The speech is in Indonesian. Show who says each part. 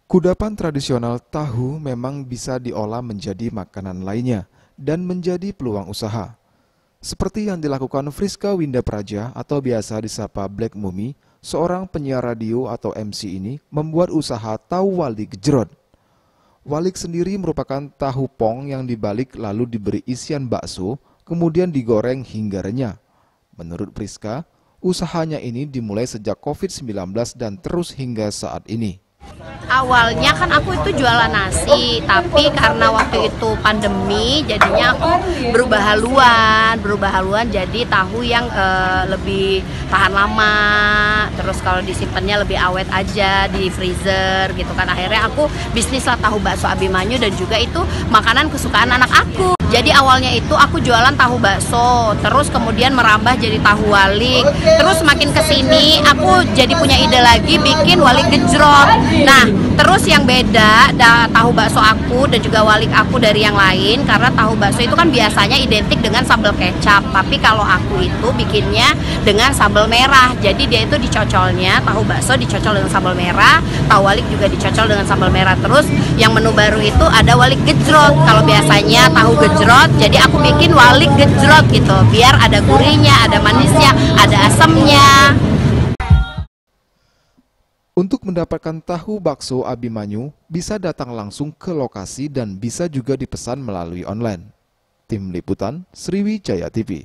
Speaker 1: Kudapan tradisional tahu memang bisa diolah menjadi makanan lainnya dan menjadi peluang usaha. Seperti yang dilakukan Friska Winda Praja atau biasa disapa Black Mumi, seorang penyiar radio atau MC ini membuat usaha tahu walik gejrot. Walik sendiri merupakan tahu pong yang dibalik lalu diberi isian bakso, kemudian digoreng hingga renyah. Menurut Friska, usahanya ini dimulai sejak COVID-19 dan terus hingga saat ini.
Speaker 2: Awalnya kan aku itu jualan nasi, tapi karena waktu itu pandemi, jadinya aku berubah haluan jadi tahu yang lebih tahan lama, terus kalau disimpannya lebih awet aja di freezer gitu kan. Akhirnya aku bisnis lah tahu bakso Abimanyu dan juga itu makanan kesukaan anak aku. Jadi awalnya itu aku jualan tahu bakso, terus kemudian merambah jadi tahu walik. Terus makin kesini aku jadi punya ide lagi bikin walik gejrot. Nah, terus yang beda tahu bakso aku dan juga walik aku dari yang lain, karena tahu bakso itu kan biasanya identik dengan sambal kecap, tapi kalau aku itu bikinnya dengan sambal merah. Jadi dia itu dicocolnya, tahu bakso dicocol dengan sambal merah, tahu walik juga dicocol dengan sambal merah. Terus yang menu baru itu ada walik gejrot. Kalau biasanya tahu gejrot, jadi aku bikin walik gejrot gitu, biar ada gurihnya, ada manisnya, ada asamnya.
Speaker 1: Untuk mendapatkan tahu bakso Abimanyu, bisa datang langsung ke lokasi dan bisa juga dipesan melalui online. Tim Liputan, Sriwijaya TV.